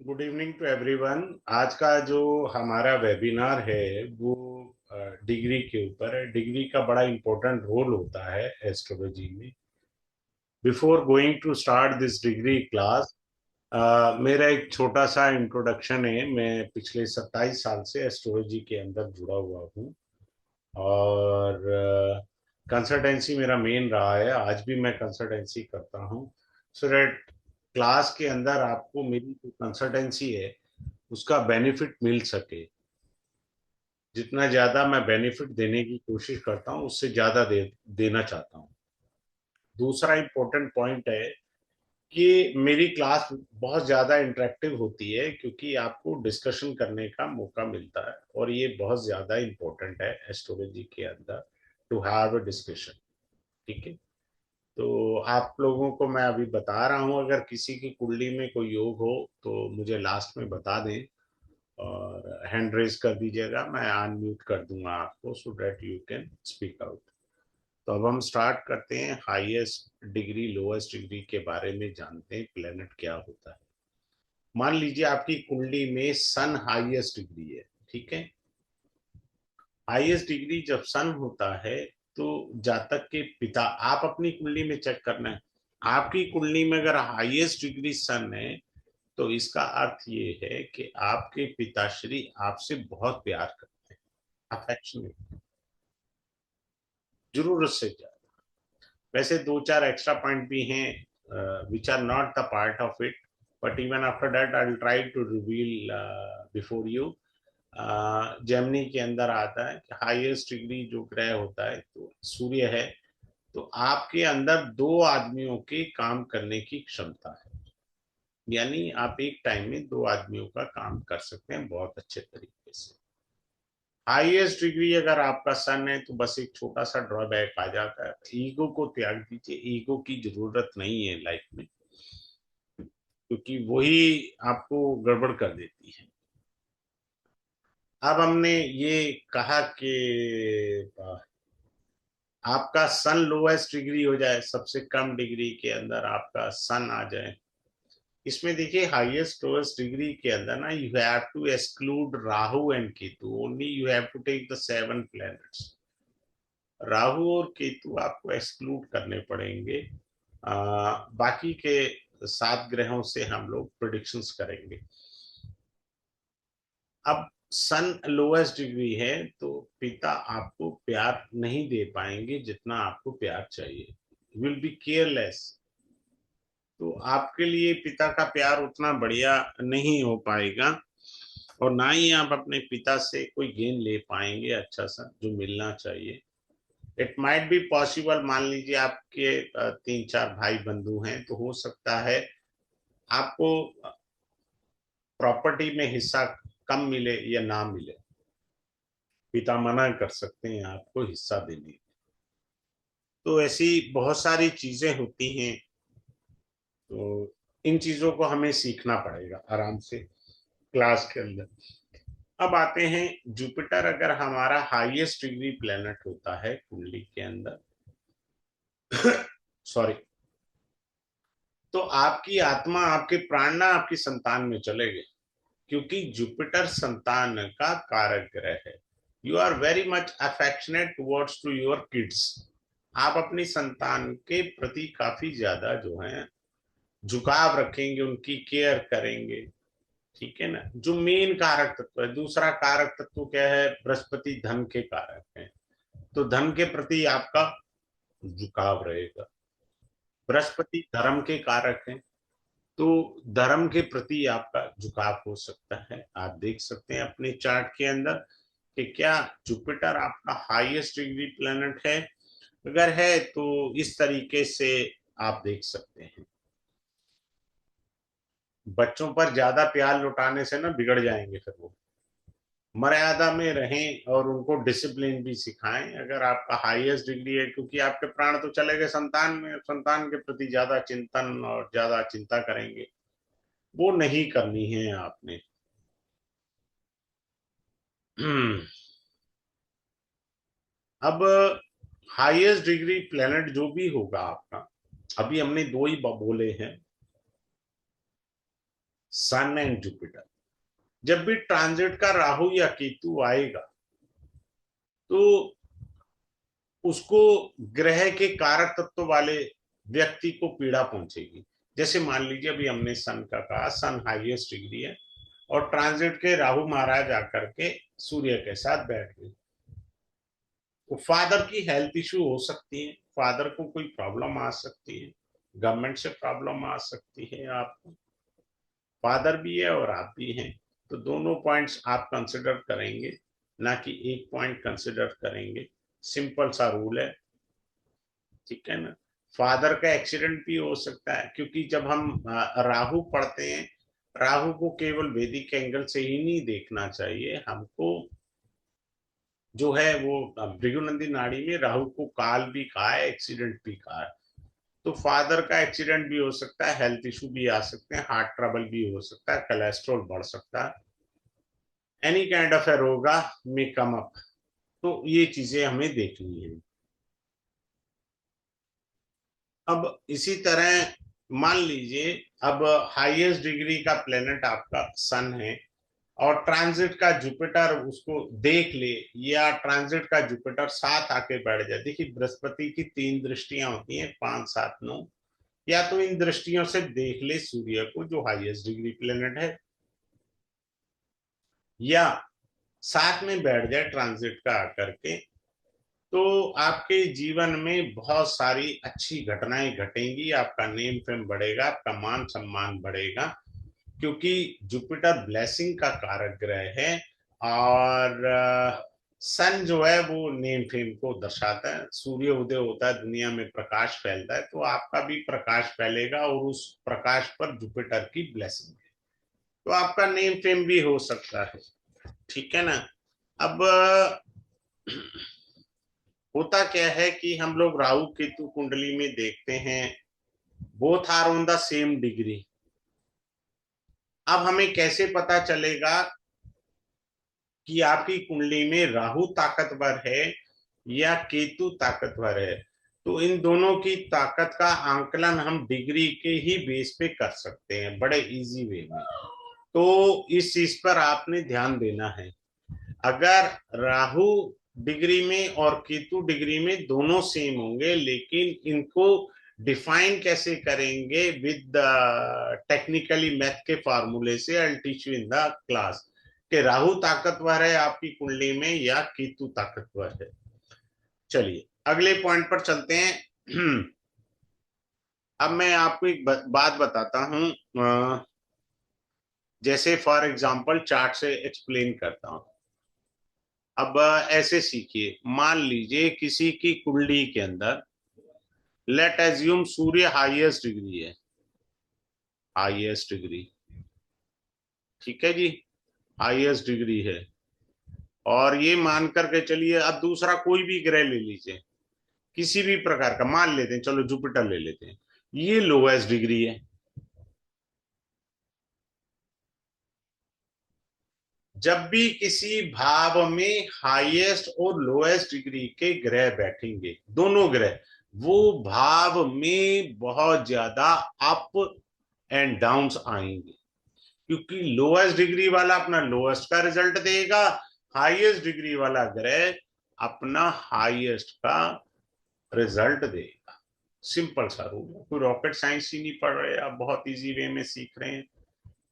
Good evening to everyone. आज का जो हमारा वेबिनार है वो डिग्री के ऊपर है। डिग्री का बड़ा इम्पोर्टेंट रोल होता है एस्ट्रोलॉजी में। Before going to start this degree class, मेरा एक छोटा सा इंट्रोडक्शन है। मैं पिछले 27 साल से एस्ट्रोलॉजी के अंदर जुड़ा हुआ हूँ और कंसल्टेंसी मेरा मेन रहा है। आज भी मैं कंसल्टेंसी करता हूँ। सो दैट क्लास के अंदर आपको मेरी जो कंसल्टेंसी है उसका बेनिफिट मिल सके। जितना ज्यादा मैं बेनिफिट देने की कोशिश करता हूँ उससे ज्यादा देना चाहता हूँ। दूसरा इम्पोर्टेंट पॉइंट है कि मेरी क्लास बहुत ज्यादा इंटरेक्टिव होती है क्योंकि आपको डिस्कशन करने का मौका मिलता है और ये बहुत ज्यादा इम्पोर्टेंट है एस्ट्रोलॉजी के अंदर, टू हैव अ डिस्कशन। ठीक है। तो आप लोगों को मैं अभी बता रहा हूँ, अगर किसी की कुंडली में कोई योग हो तो मुझे लास्ट में बता दें और हैंड रेज कर दीजिएगा, मैं अनम्यूट कर दूंगा आपको so that you can speak out. तो अब हम स्टार्ट करते हैं। हाईएस्ट डिग्री लोएस्ट डिग्री के बारे में जानते हैं, प्लेनेट क्या होता है। मान लीजिए आपकी कुंडली में सन हाईएस्ट डिग्री है। ठीक है। हाईएस्ट डिग्री जब सन होता है तो जातक के पिता, आप अपनी कुंडली में चेक करना है। आपकी कुंडली में अगर हाईएस्ट डिग्री सन है तो इसका अर्थ ये है कि आपके पिताश्री आपसे बहुत प्यार करते हैं, अफेक्शनेट, जरूरत से ज्यादा। वैसे दो चार एक्स्ट्रा पॉइंट भी हैं which are not the part of it, but even after that I will try to reveal before you. Gemini के अंदर आता है कि हाईएस्ट डिग्री जो ग्रह होता है तो सूर्य है। तो आपके अंदर दो आदमियों के काम करने की क्षमता है, यानी आप एक टाइम में दो आदमियों का काम कर सकते हैं बहुत अच्छे तरीके से। हाईएस्ट डिग्री अगर आपका सन है तो बस एक छोटा सा ड्रॉबैक आ जाता है, ईगो को त्याग दीजिए। ईगो की जरूरत नहीं है लाइफ में, क्योंकि वही आपको गड़बड़ कर देती है। अब हमने ये कहा कि आपका सन लोएस्ट डिग्री हो जाए, सबसे कम डिग्री के अंदर आपका सन आ जाए। इसमें देखिए हाईएस्ट लोएस्ट डिग्री के अंदर ना you have to exclude Rahu and Ketu, only you have to take the seven planets. Rahu और केतु आपको एक्सक्लूड करने पड़ेंगे। बाकी के सात ग्रहों से हम लोग प्रिडिक्शंस करेंगे। अब सन लोएस्ट डिग्री है तो पिता आपको प्यार नहीं दे पाएंगे जितना आपको प्यार चाहिए, विल बी केयरलेस। तो आपके लिए पिता का प्यार उतना बढ़िया नहीं हो पाएगा और ना ही आप अपने पिता से कोई गेन ले पाएंगे अच्छा सा जो मिलना चाहिए। इट माइट बी पॉसिबल, मान लीजिए आपके तीन चार भाई बंधु हैं तो हो सकता है आपको प्रॉपर्टी में हिस्सा कम मिले या ना मिले। पिता मना कर सकते हैं आपको हिस्सा देने। तो ऐसी बहुत सारी चीजें होती हैं। तो इन चीजों को हमें सीखना पड़ेगा आराम से क्लास के अंदर। अब आते हैं, जुपिटर अगर हमारा हाईएस्ट डिग्री प्लेनेट होता है कुंडली के अंदर सॉरी, तो आपकी आत्मा आपके प्राण ना आपकी संतान में चले गए, क्योंकि जुपिटर संतान का कारक ग्रह है। You are very much affectionate towards to your kids. आप अपनी संतान के प्रति काफी ज्यादा जो है झुकाव रखेंगे, उनकी केयर करेंगे। ठीक है ना। जो मेन कारक तत्व है, दूसरा कारक तत्व क्या है, बृहस्पति धन के कारक है। तो धन के प्रति आपका झुकाव रहेगा। बृहस्पति धर्म के कारक हैं, तो धर्म के प्रति आपका झुकाव हो सकता है। आप देख सकते हैं अपने चार्ट के अंदर कि क्या जुपिटर आपका हाईएस्ट डिग्री प्लेनेट है। अगर है तो इस तरीके से आप देख सकते हैं। बच्चों पर ज्यादा प्यार लुटाने से ना बिगड़ जाएंगे, फिर वो मर्यादा में रहें और उनको डिसिप्लिन भी सिखाएं अगर आपका हाईएस्ट डिग्री है, क्योंकि आपके प्राण तो चले गए संतान में, संतान के प्रति ज्यादा चिंतन और ज्यादा चिंता करेंगे, वो नहीं करनी है आपने। अब हाईएस्ट डिग्री प्लेनेट जो भी होगा आपका, अभी हमने दो ही बोले हैं। सन एंड जुपिटर। जब भी ट्रांजिट का राहु या केतु आएगा तो उसको ग्रह के कारक तत्व वाले व्यक्ति को पीड़ा पहुंचेगी। जैसे मान लीजिए अभी हमने सन का कहा, सन हाईएस्ट डिग्री है और ट्रांजिट के राहु महाराज आकर के सूर्य के साथ बैठ गए, तो फादर की हेल्थ इश्यू हो सकती है, फादर को कोई प्रॉब्लम आ सकती है, गवर्नमेंट से प्रॉब्लम आ सकती है, आपको फादर भी है और आप भी हैं, तो दोनों पॉइंट्स आप कंसिडर करेंगे, ना कि एक पॉइंट कंसिडर करेंगे। सिंपल सा रूल है, ठीक है ना। फादर का एक्सीडेंट भी हो सकता है, क्योंकि जब हम राहु पढ़ते हैं, राहु को केवल वैदिक एंगल से ही नहीं देखना चाहिए हमको, जो है वो भृगुनंदी नाड़ी में राहु को काल भी कहा है, एक्सीडेंट भी कहा है। तो फादर का एक्सीडेंट भी हो सकता है, हेल्थ इशू भी आ सकते हैं, हार्ट ट्रबल भी हो सकता है, कोलेस्ट्रॉल बढ़ सकता है, एनी काइंड ऑफ ए रोगा में कम अप। तो ये चीजें हमें देखनी है। अब इसी तरह मान लीजिए अब हाईएस्ट डिग्री का प्लेनेट आपका सन है और ट्रांजिट का जुपिटर उसको देख ले, या ट्रांजिट का जुपिटर साथ आके बैठ जाए। देखिए बृहस्पति की 3 दृष्टियां होती हैं, 5, 7, 9, या तो इन दृष्टियों से देख ले सूर्य को जो हाईएस्ट डिग्री प्लेनेट है, या साथ में बैठ जाए ट्रांजिट का आकर के, तो आपके जीवन में बहुत सारी अच्छी घटनाएं घटेंगी, आपका नेम फेम बढ़ेगा, आपका मान सम्मान बढ़ेगा, क्योंकि जुपिटर ब्लेसिंग का कारक ग्रह है और सन जो है वो नेम फेम को दर्शाता है। सूर्य उदय होता है, दुनिया में प्रकाश फैलता है, तो आपका भी प्रकाश फैलेगा और उस प्रकाश पर जुपिटर की ब्लेसिंग है, तो आपका नेम फेम भी हो सकता है, ठीक है ना। अब होता क्या है कि हम लोग राहु केतु कुंडली में देखते हैं, both are on the same degree. अब हमें कैसे पता चलेगा कि आपकी कुंडली में राहु ताकतवर है या केतु ताकतवर है? तो इन दोनों की ताकत का आंकलन हम डिग्री के ही बेस पे कर सकते हैं, बड़े इजी वे में। तो इस चीज पर आपने ध्यान देना है। अगर राहु डिग्री में और केतु डिग्री में दोनों सेम होंगे, लेकिन इनको डिफाइन कैसे करेंगे विद टेक्निकली मैथ के फार्मूले से, I will teach you in the class, कि राहु ताकतवर है आपकी कुंडली में या केतु ताकतवर है। चलिए अगले पॉइंट पर चलते हैं। अब मैं आपको एक बात बताता हूं, जैसे फॉर एग्जांपल चार्ट से एक्सप्लेन करता हूं। अब ऐसे सीखिए, मान लीजिए किसी की कुंडली के अंदर, लेट एज्यूम सूर्य हाईएस्ट डिग्री है, हाईएस्ट डिग्री, ठीक है जी, हाईएस्ट डिग्री है, और ये मान करके चलिए अब दूसरा कोई भी ग्रह ले लीजिए, किसी भी प्रकार का मान लेते हैं, चलो जुपिटर ले लेते हैं, ये लोएस्ट डिग्री है। जब भी किसी भाव में हाईएस्ट और लोएस्ट डिग्री के ग्रह बैठेंगे, दोनों ग्रह, वो भाव में बहुत ज्यादा अप एंड डाउन्स आएंगे, क्योंकि लोएस्ट डिग्री वाला अपना लोएस्ट का रिजल्ट देगा, हाईएस्ट डिग्री वाला ग्रह अपना हाईएस्ट का रिजल्ट देगा। सिंपल सा रूल है, कोई रॉकेट साइंस ही नहीं पढ़ रहे, आप बहुत इजी वे में सीख रहे हैं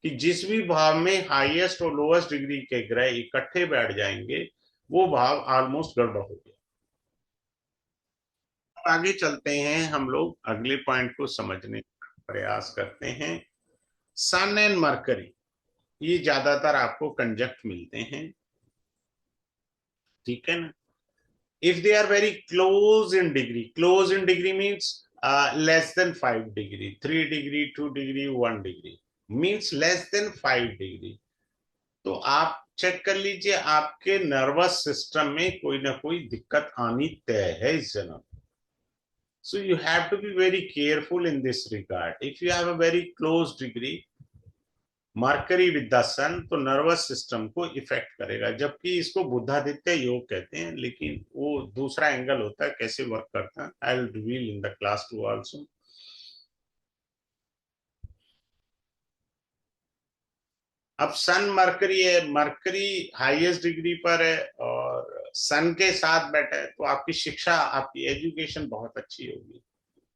कि जिस भी भाव में हाईएस्ट और लोएस्ट डिग्री के ग्रह इकट्ठे बैठ जाएंगे, वो भाव ऑलमोस्ट गड़बड़ हो गया। आगे चलते हैं, हम लोग अगले पॉइंट को समझने का प्रयास करते हैं। सन एंड मरकरी, ये ज्यादातर आपको कंजक्ट मिलते हैं, ठीक है ना। If they are very close in degree, close in degree means less than 5 degree, 3 degree, 2 degree, 1 degree, means less than 5 degree, तो आप चेक कर लीजिए आपके नर्वस सिस्टम में कोई ना कोई दिक्कत आनी तय है इस जन्म। So you have to be very careful in this regard. If you have a very close degree Mercury with the Sun, तो नर्वस सिस्टम को इफेक्ट करेगा, जबकि इसको बुद्धादित्य योग कहते हैं, लेकिन वो दूसरा एंगल होता है, कैसे वर्क करता है I will reveal in the class 2 also. अब सन मरकरी है, मरकरी हाईएस्ट डिग्री पर है और सन के साथ बैठा है, तो आपकी शिक्षा, आपकी एजुकेशन बहुत अच्छी होगी।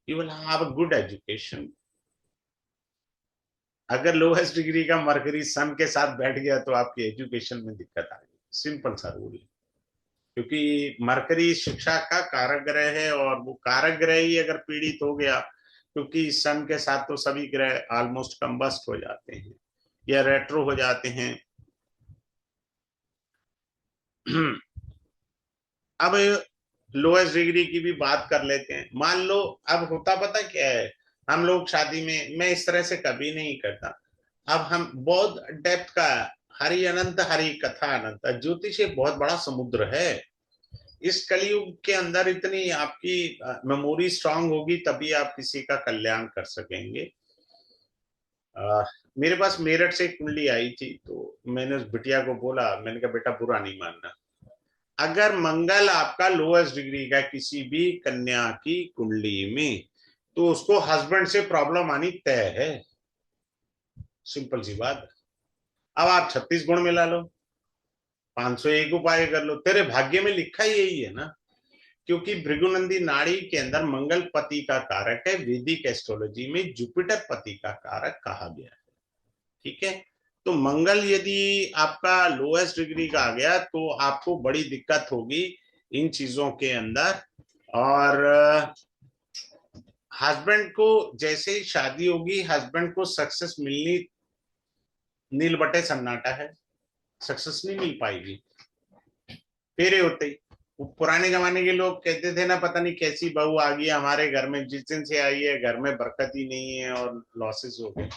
You will have a good education. अगर लोएस्ट डिग्री का मरकरी सन के साथ बैठ गया तो आपकी एजुकेशन में दिक्कत आएगी। सिंपल सा रूल है। क्योंकि मरकरी शिक्षा का कारक ग्रह है और वो कारक ग्रह ही अगर पीड़ित हो गया, क्योंकि सन के साथ तो सभी ग्रह ऑलमोस्ट कंबस्ट हो जाते हैं या रेट्रो हो जाते हैं। अब लोएस्ट डिग्री की भी बात कर लेते हैं। मान लो, अब होता पता क्या है, हम लोग शादी में, मैं इस तरह से कभी नहीं करता। अब हम बहुत डेप्थ का, हरि अनंत हरि कथा अनंत, ज्योतिष एक बहुत बड़ा समुद्र है। इस कलयुग के अंदर इतनी आपकी मेमोरी स्ट्रांग होगी तभी आप किसी का कल्याण कर सकेंगे। मेरे पास मेरठ से एक कुंडली आई थी, तो मैंने उस बिटिया को बोला, मैंने कहा बेटा बुरा नहीं मानना, अगर मंगल आपका लोएस्ट डिग्री का किसी भी कन्या की कुंडली में, तो उसको हस्बैंड से प्रॉब्लम आनी तय है। सिंपल सी बात। अब आप 36 गुण मिला लो, 501 उपाय कर लो, तेरे भाग्य में लिखा ही यही है ना। क्योंकि भृगुनंदी नाड़ी के अंदर मंगल पति का कारक है, वैदिक एस्ट्रोलॉजी में जुपिटर पति का कारक कहा गया है। ठीक है। तो मंगल यदि आपका लोएस्ट डिग्री का आ गया तो आपको बड़ी दिक्कत होगी इन चीजों के अंदर। और हस्बैंड को जैसे ही शादी होगी, हस्बैंड को सक्सेस मिलनी नील बटे सन्नाटा है, सक्सेस नहीं मिल पाएगी फेरे होते ही। वो पुराने जमाने के लोग कहते थे ना, पता नहीं कैसी बहू आ गई हमारे घर में, जिस दिन से आई है घर में बरकत ही नहीं है और लॉसेस हो गए।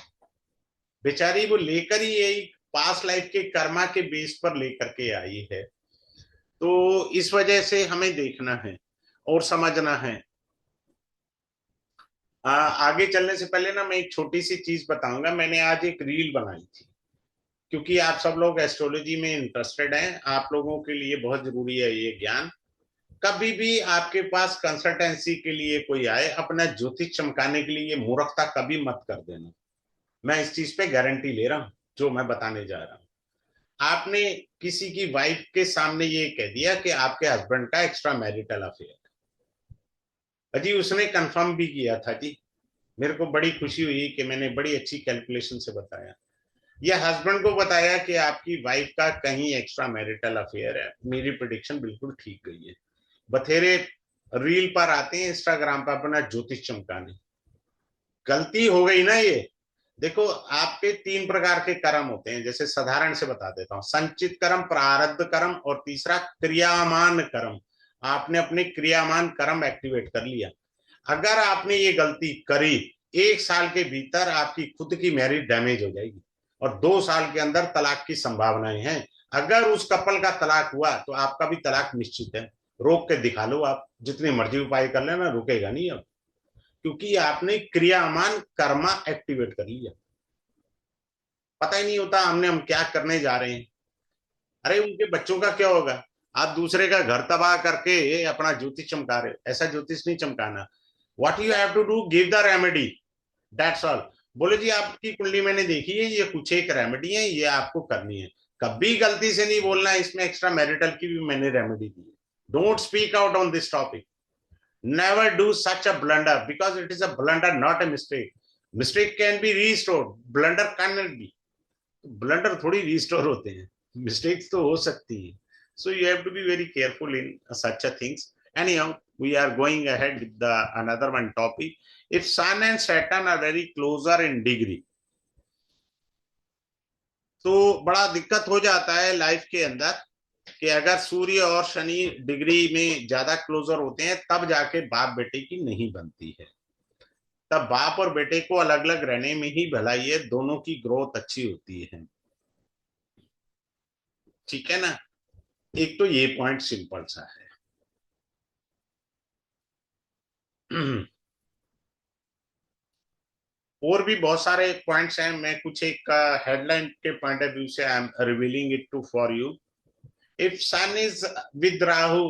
बेचारी वो लेकर ही यही पास्ट लाइफ के कर्मा के बेस पर लेकर के आई है। तो इस वजह से हमें देखना है और समझना है। आगे चलने से पहले ना मैं एक छोटी सी चीज बताऊंगा। मैंने आज एक रील बनाई थी, क्योंकि आप सब लोग एस्ट्रोलॉजी में इंटरेस्टेड हैं, आप लोगों के लिए बहुत जरूरी है ये ज्ञान। कभी भी आपके पास कंसल्टेंसी के लिए कोई आए, अपना ज्योतिष चमकाने के लिए मूर्खता कभी मत कर देना। मैं इस चीज पे गारंटी ले रहा हूं जो मैं बताने जा रहा हूं। आपने किसी की वाइफ के सामने ये कह दिया कि आपके हस्बैंड का एक्स्ट्रा मैरिटल अफेयर है, जी उसने कंफर्म भी किया था जी। मेरे को बड़ी खुशी हुई कि मैंने बड़ी अच्छी कैलकुलेशन से बताया। यह हस्बैंड को बताया कि आपकी वाइफ का कहीं एक्स्ट्रा मैरिटल अफेयर है। मेरी प्रिडिक्शन बिल्कुल ठीक गई है। बथेरे रील पर आते हैं, इंस्टाग्राम पर अपना ज्योतिष चमकाने। गलती हो गई ना ये। देखो, आपके 3 प्रकार के कर्म होते हैं, जैसे साधारण से बता देता हूं। संचित कर्म, प्रारब्ध कर्म और तीसरा क्रियामान कर्म। आपने अपने क्रियामान कर्म एक्टिवेट कर लिया। अगर आपने ये गलती करी, 1 साल के भीतर आपकी खुद की मैरिज डैमेज हो जाएगी और 2 साल के अंदर तलाक की संभावनाएं हैं। अगर उस कपल का तलाक हुआ तो आपका भी तलाक निश्चित है। रोक के दिखा लो, आप जितने मर्जी उपाय कर लेना, रुकेगा नहीं अब। क्योंकि आपने क्रियामान कर्मा एक्टिवेट कर लिया। पता ही नहीं होता हमने हम क्या करने जा रहे हैं। अरे उनके बच्चों का क्या होगा। आप दूसरे का घर तबाह करके अपना ज्योतिष चमका रहे हो, ऐसा ज्योतिष नहीं चमकाना। What you have to do, give the remedy, that's all. बोले जी आपकी कुंडली मैंने देखी है, ये कुछ एक रेमेडी है, ये आपको करनी है। कभी गलती से नहीं बोलना इसमें एक्स्ट्रा मैरिटल की भी मैंने रेमेडी दी है। Don't speak out on this topic. Never do such a blunder, because it is a blunder, not a mistake. Mistake can be restored, blunder can not be. Blunder थोड़ी restore होते हैं, mistakes तो हो सकती है। So you have to be very careful in such a things. Anyhow, we are going ahead with the another one topic. If sun and Saturn are very closer in degree, तो बड़ा दिक्कत हो जाता है लाइफ के अंदर कि अगर सूर्य और शनि डिग्री में ज्यादा क्लोजर होते हैं तब जाके बाप बेटे की नहीं बनती है। तब बाप और बेटे को अलग अलग रहने में ही भलाई है, दोनों की ग्रोथ अच्छी होती है। ठीक है ना। एक तो ये पॉइंट सिंपल सा है। और भी बहुत सारे पॉइंट्स हैं, मैं कुछ एक हेडलाइन के पॉइंट ऑफ व्यू से I am revealing it to for you. If Sun is with Rahu,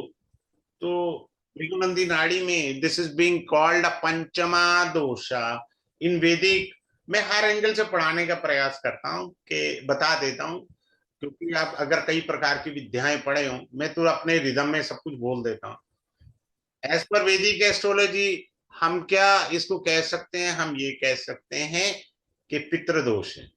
तो भृगुनंदी नाड़ी में this is being called a panchama dosha in वैदिक। मैं हर एंगल से पढ़ाने का प्रयास करता हूँ कि बता देता हूँ, क्योंकि आप अगर कई प्रकार की विद्याएं पढ़े हो, मैं तो अपने रिदम में सब कुछ बोल देता हूँ। एज पर वैदिक एस्ट्रोलॉजी हम क्या इसको कह सकते हैं, हम ये कह सकते हैं कि पितृदोष है।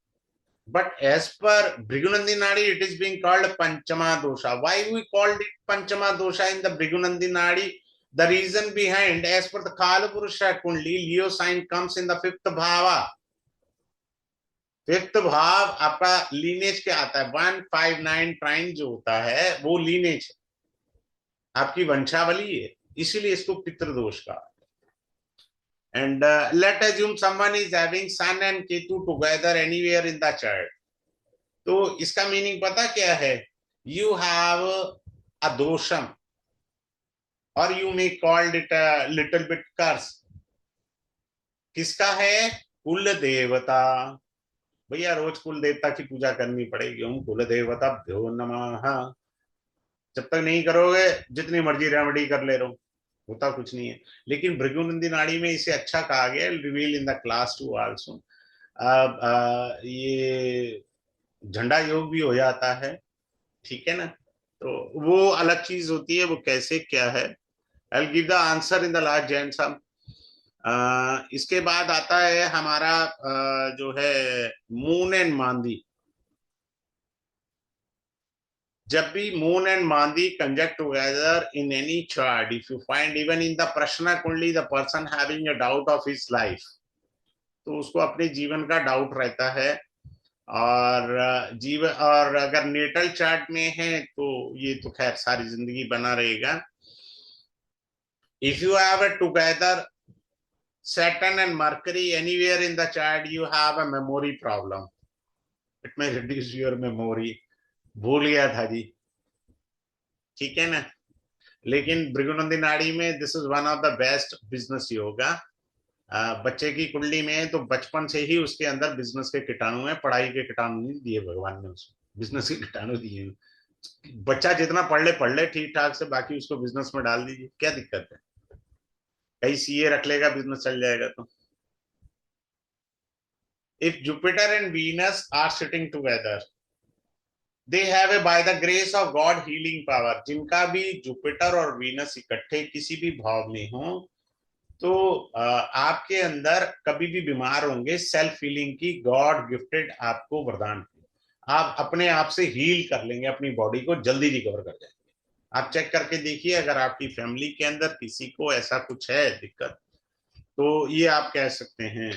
But as per Bhrigunandi Nadi, it is being called Panchama dosha. Why we called it Panchama dosha in the Bhrigunandi Nadi? The reason behind, as per the Kala Purusha Kundli, Leo sign comes in the fifth bhava. Fifth भाव आपका lineage क्या आता है, 159 ट्राइन जो होता है वो lineage आपकी वंशावली है, इसीलिए इसको पितृदोष का। And let assume someone is having sun and Ketu together anywhere in the chart, तो इसका मीनिंग पता क्या है, यू हैव अ दोषम और you may called it a little bit curse. किसका है, कुल देवता। भैया रोज कुल देवता की पूजा करनी पड़ेगी, हम कुल देवता भ्यो नमः। जब तक नहीं करोगे जितनी मर्जी रेमेडी कर ले रहो, होता कुछ नहीं है। लेकिन भृगुनंदी नाड़ी में इसे अच्छा कहा गया, reveal in the class 2 also. ये झंडा योग भी हो जाता है, ठीक है ना, तो वो अलग चीज होती है, वो कैसे क्या है। I will give the answer in the last जैन सम। इसके बाद आता है हमारा जो है मून एंड मांदी। जब भी Moon and Mandi conjunct together in any chart, if you find even in the prashna kundali the person having a doubt of his life, तो उसको अपने जीवन का डाउट रहता है। और जीवन, और अगर नेटल चार्ट में है तो ये तो खैर सारी जिंदगी बना रहेगा। If you have a together Saturn and Mercury anywhere in the chart, you have a memory problem. It may reduce your memory. भूल गया था जी, ठीक है ना। लेकिन भृगुनंदी नाड़ी में this is one of the best business yoga. बच्चे की कुंडली में है तो बचपन से ही उसके अंदर बिजनेस के कीटाणु हैं, पढ़ाई के कीटाणु नहीं दिए भगवान ने उसको, बिजनेस के कीटाणु दिए। बच्चा जितना पढ़ ले ठीक ठाक से, बाकी उसको बिजनेस में डाल दीजिए, क्या दिक्कत है। कहीं सीए रख लेगा, बिजनेस चल जाएगा। तो if Jupiter and Venus are sitting together, they have a by the grace of God healing power। जिनका भी जुपिटर और वीनस इकट्ठे किसी भी भाव में हो, तो आपके अंदर कभी भी बीमार होंगे, सेल्फ हीलिंग की गॉड गिफ्टेड आपको वरदान, आप अपने आप से हील कर लेंगे, अपनी बॉडी को जल्दी रिकवर कर जाएंगे। आप चेक करके देखिए, अगर आपकी फैमिली के अंदर किसी को ऐसा कुछ है दिक्कत, तो ये आप कह सकते हैं।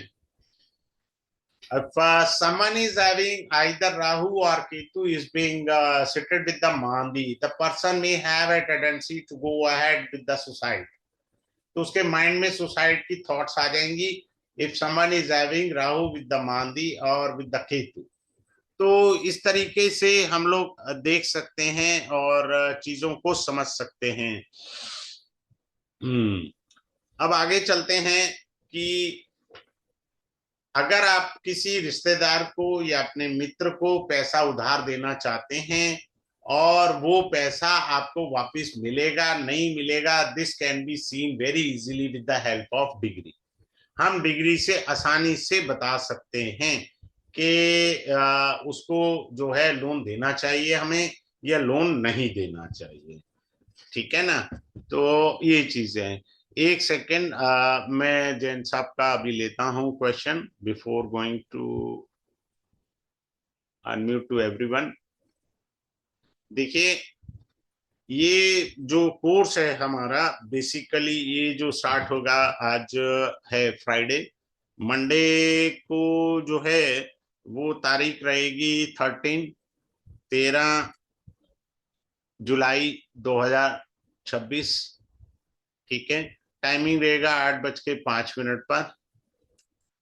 If someone is having either Rahu or Ketu is being seated with the Mandi, the person may have a tendency to go ahead with the suicide. तो उसके माइंड में सुसाइड की थॉट्स आ जाएंगी। If someone is having Rahu with the Mandi और with the Ketu, तो इस तरीके से हम लोग देख सकते हैं और चीजों को समझ सकते हैं। अब आगे चलते हैं कि अगर आप किसी रिश्तेदार को या अपने मित्र को पैसा उधार देना चाहते हैं और वो पैसा आपको वापस मिलेगा नहीं मिलेगा, this can be seen very easily with the help of degree. हम डिग्री से आसानी से बता सकते हैं कि उसको जो है लोन देना चाहिए हमें या लोन नहीं देना चाहिए, ठीक है ना। तो ये चीजें हैं। एक सेकेंड, मैं जैन साहब का अभी लेता हूं question before going to unmute to everyone. देखिए, ये जो कोर्स है हमारा, बेसिकली ये जो स्टार्ट होगा, आज है फ्राइडे, मंडे को जो है वो तारीख रहेगी 13 जुलाई 2026, ठीक है। टाइमिंग रहेगा 8:05 पर।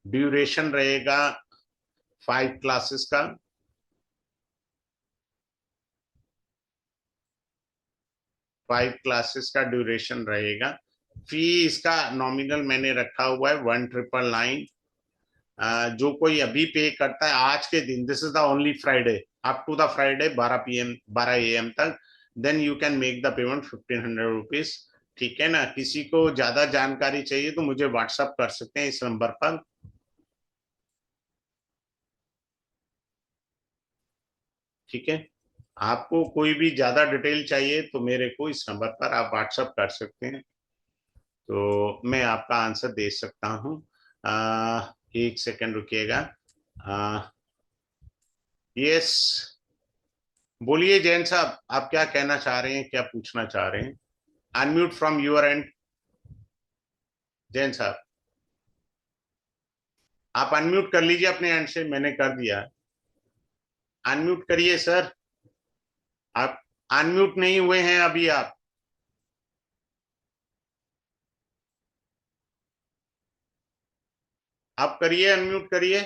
ड्यूरेशन रहेगा 5 क्लासेस का। 5 क्लासेस का ड्यूरेशन रहेगा। फी इसका नॉमिनल मैंने रखा हुआ है 1999। जो कोई अभी पे करता है आज के दिन, this is the only Friday, up to the Friday 12 AM तक, then you can make the payment 1500 rupees, ठीक है ना। किसी को ज्यादा जानकारी चाहिए तो मुझे व्हाट्सअप कर सकते हैं इस नंबर पर। ठीक है। आपको कोई भी ज्यादा डिटेल चाहिए तो मेरे को इस नंबर पर आप व्हाट्सअप कर सकते हैं, तो मैं आपका आंसर दे सकता हूँ। एक सेकंड रुकिएगा। यस, बोलिए जैन साहब, आप क्या कहना चाह रहे हैं, क्या पूछना चाह रहे हैं? Unmute from your end, Jain साहब आप अनम्यूट कर लीजिए अपने एंड से, मैंने कर दिया। अनम्यूट करिए सर, आप अनम्यूट नहीं हुए हैं अभी आप करिए, अनम्यूट करिए।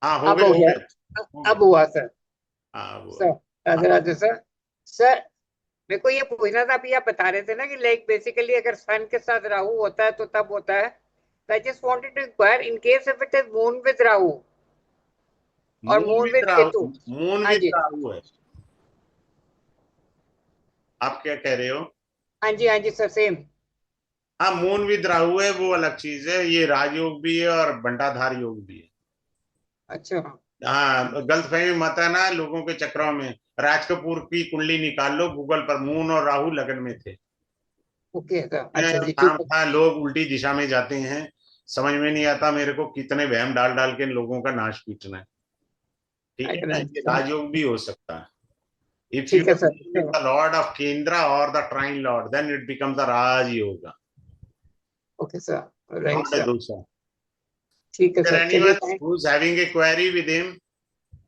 हाँ हो अब गए, हो हो गया। गए, हो गए। अब हुआ सर। हाँ वो sir Radhe Radhe sir. Sir मेरे को ये पूछना था, अभी आप बता रहे थे ना कि लाइक बेसिकली अगर सन के साथ राहु होता है तो तब होता है। I just wanted to inquire in case if it is Moon with Rahu और Moon Moon with with Rahu, Ketu. Moon हाँ विद जी। राहु है। आप क्या कह रहे हो? हाँ जी, हाँ जी सर, सेम। हाँ, मून विद राहु है वो अलग चीज है, ये राजयोग भी है और बंटाधार योग भी है। अच्छा। हाँ, गलतफहमी मत है ना लोगों के चक्रों में। राज कपूर की कुंडली निकाल लो गूगल पर, मून और राहु लगन में थे। ओके सर, अच्छा जी, ठीक खाम है। खा लोग उल्टी दिशा में जाते हैं, समझ में नहीं आता मेरे को कितने वहम डाल डाल के इन लोगों का नाश पीटना है। ठीक है राइट ना, राइट ये सर। राजयोग भी हो सकता है। इफ यू ठीक है are sir. With the lord of kendra और the trine lord, then it becomes the Rajyoga, okay sir, right not a sir. दूसरा। ठीक है Is there सर, चलिए anyone who's having a query with him?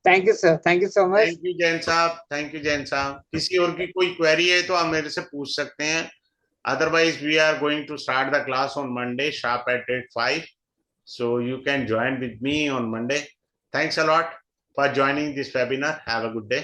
Thank you sir, thank you so much. Thank you Jain साहब, thank you Jain साहब। किसी और की कोई क्वेरी है तो आप मेरे से पूछ सकते हैं। Otherwise, we are going to start the class on Monday, sharp at 5. So you can join with me on Monday. Thanks a lot for joining this webinar. Have a good day.